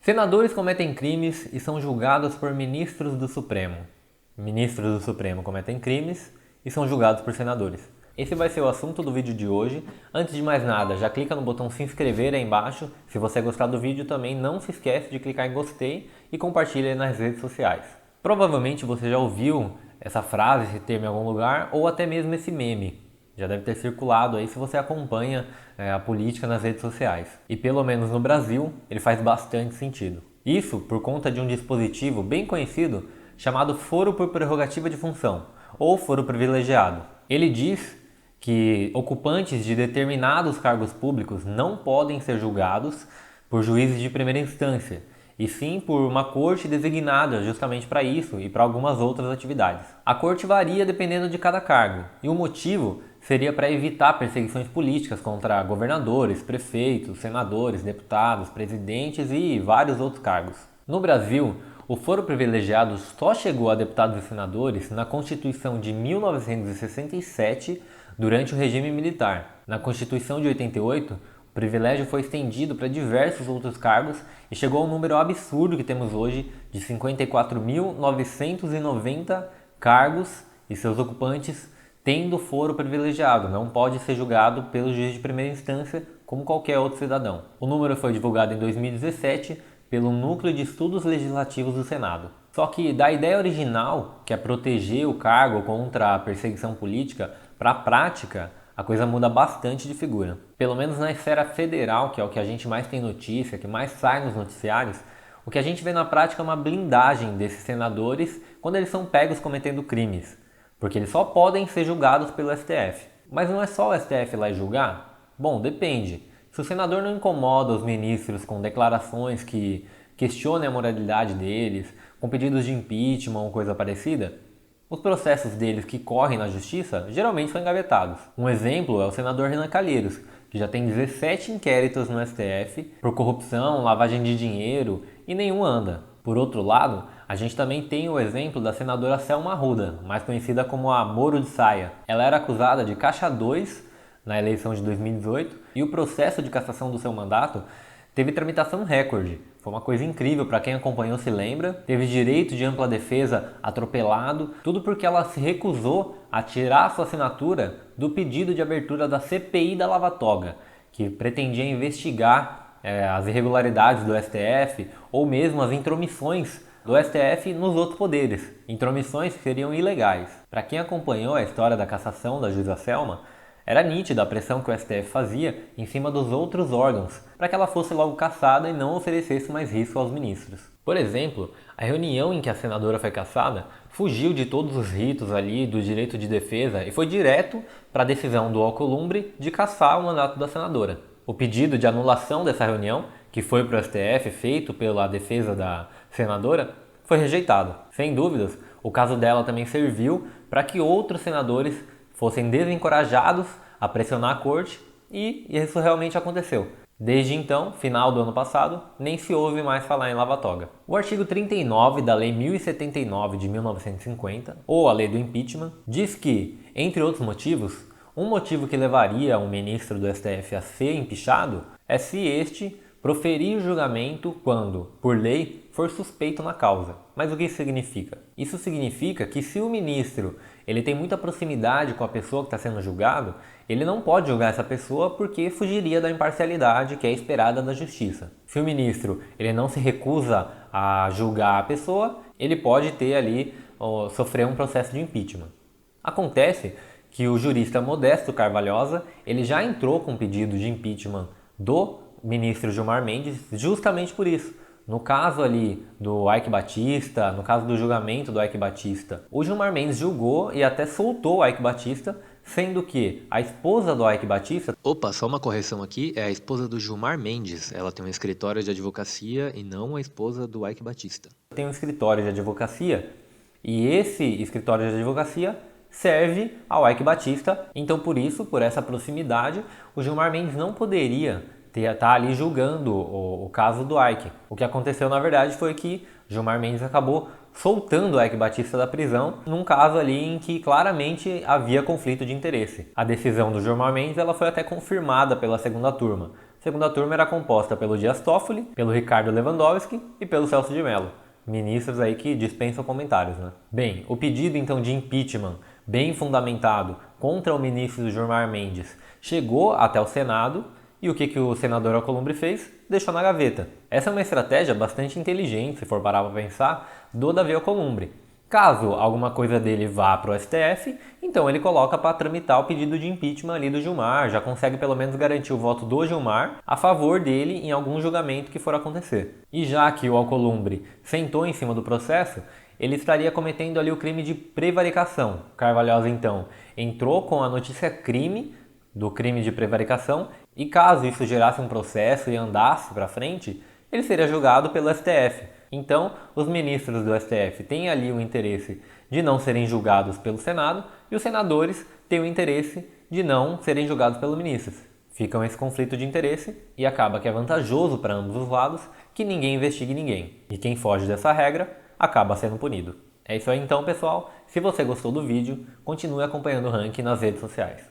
Senadores cometem crimes e são julgados por ministros do Supremo. Ministros do Supremo cometem crimes e são julgados por senadores. Esse vai ser o assunto do vídeo de hoje. Antes de mais nada, já clica no botão se inscrever aí embaixo. Se você gostar do vídeo também, não se esquece de clicar em gostei e compartilha nas redes sociais. Provavelmente você já ouviu essa frase, esse termo em algum lugar, ou até mesmo esse meme. Já deve ter circulado aí se você acompanha a política nas redes sociais. E pelo menos no Brasil, ele faz bastante sentido. Isso por conta de um dispositivo bem conhecido chamado foro por prerrogativa de função, ou foro privilegiado. Ele diz que ocupantes de determinados cargos públicos não podem ser julgados por juízes de primeira instância, e sim por uma corte designada justamente para isso e para algumas outras atividades. A corte varia dependendo de cada cargo, e o motivo seria para evitar perseguições políticas contra governadores, prefeitos, senadores, deputados, presidentes e vários outros cargos. No Brasil, o foro privilegiado só chegou a deputados e senadores na Constituição de 1967, durante o regime militar. Na Constituição de 88, o privilégio foi estendido para diversos outros cargos e chegou ao número absurdo que temos hoje de 54.990 cargos e seus ocupantes tendo foro privilegiado. Não pode ser julgado pelo juiz de primeira instância como qualquer outro cidadão. O número foi divulgado em 2017 pelo Núcleo de Estudos Legislativos do Senado. Só que da ideia original, que é proteger o cargo contra a perseguição política, para a prática, a coisa muda bastante de figura. Pelo menos na esfera federal, que é o que a gente mais tem notícia, que mais sai nos noticiários, o que a gente vê na prática é uma blindagem desses senadores quando eles são pegos cometendo crimes, porque eles só podem ser julgados pelo STF. Mas não é só o STF lá e julgar? Bom, depende. Se o senador não incomoda os ministros com declarações que questionem a moralidade deles, com pedidos de impeachment ou coisa parecida, os processos deles que correm na justiça geralmente são engavetados. Um exemplo é o senador Renan Calheiros, que já tem 17 inquéritos no STF por corrupção, lavagem de dinheiro e nenhum anda. Por outro lado, a gente também tem o exemplo da senadora Selma Arruda, mais conhecida como a Moro de Saia. Ela era acusada de Caixa 2 na eleição de 2018 e o processo de cassação do seu mandato teve tramitação recorde. Foi uma coisa incrível, para quem acompanhou se lembra. Teve direito de ampla defesa atropelado, tudo porque ela se recusou a tirar sua assinatura do pedido de abertura da CPI da Lava Toga, que pretendia investigar as irregularidades do STF ou mesmo as intromissões do STF nos outros poderes, intromissões que seriam ilegais. Para quem acompanhou a história da cassação da juíza Selma, era nítida a pressão que o STF fazia em cima dos outros órgãos para que ela fosse logo cassada e não oferecesse mais risco aos ministros. Por exemplo, a reunião em que a senadora foi cassada fugiu de todos os ritos ali do direito de defesa e foi direto para a decisão do Alcolumbre de cassar o mandato da senadora. O pedido de anulação dessa reunião, que foi para o STF feito pela defesa da senadora, foi rejeitado. Sem dúvidas, o caso dela também serviu para que outros senadores fossem desencorajados a pressionar a corte e isso realmente aconteceu. Desde então, final do ano passado, nem se ouve mais falar em Lava Toga. O artigo 39 da Lei 1079 de 1950, ou a Lei do Impeachment, diz que, entre outros motivos, um motivo que levaria um ministro do STF a ser empichado é se este proferir julgamento quando, por lei, for suspeito na causa. Mas o que isso significa? Isso significa que se o ministro ele tem muita proximidade com a pessoa que está sendo julgado, ele não pode julgar essa pessoa porque fugiria da imparcialidade que é esperada da justiça. Se o ministro ele não se recusa a julgar a pessoa, ele pode ter ali, sofrer um processo de impeachment. Acontece que o jurista Modesto Carvalhosa ele já entrou com um pedido de impeachment do ministro Gilmar Mendes justamente por isso. No caso ali do Eike Batista, no caso do julgamento do Eike Batista, o Gilmar Mendes julgou e até soltou o Eike Batista, sendo que a esposa do Eike Batista... Opa, só uma correção aqui, é a esposa do Gilmar Mendes. Ela tem um escritório de advocacia e não a esposa do Eike Batista. Tem um escritório de advocacia e esse escritório de advocacia serve ao Eike Batista, então por isso, por essa proximidade, o Gilmar Mendes não poderia tá ali julgando o caso do Eike. O que aconteceu na verdade foi que Gilmar Mendes acabou soltando o Eike Batista da prisão num caso ali em que claramente havia conflito de interesse. A decisão do Gilmar Mendes ela foi até confirmada pela segunda turma. Segunda turma era composta pelo Dias Toffoli, pelo Ricardo Lewandowski e pelo Celso de Mello. Ministros aí que dispensam comentários, né? Bem, o pedido então de impeachment, bem fundamentado, contra o ministro Gilmar Mendes, chegou até o Senado e o que o senador Alcolumbre fez? Deixou na gaveta. Essa é uma estratégia bastante inteligente, se for parar para pensar, do Davi Alcolumbre. Caso alguma coisa dele vá para o STF, então ele coloca para tramitar o pedido de impeachment ali do Gilmar, já consegue pelo menos garantir o voto do Gilmar a favor dele em algum julgamento que for acontecer. E já que o Alcolumbre sentou em cima do processo, ele estaria cometendo ali o crime de prevaricação. Carvalhosa então entrou com a notícia crime do crime de prevaricação e caso isso gerasse um processo e andasse para frente, ele seria julgado pelo STF. Então, os ministros do STF têm ali o interesse de não serem julgados pelo Senado e os senadores têm o interesse de não serem julgados pelos ministros. Ficam esse conflito de interesse e acaba que é vantajoso para ambos os lados que ninguém investigue ninguém. E quem foge dessa regra acaba sendo punido. É isso aí então, pessoal. Se você gostou do vídeo, continue acompanhando o ranking nas redes sociais.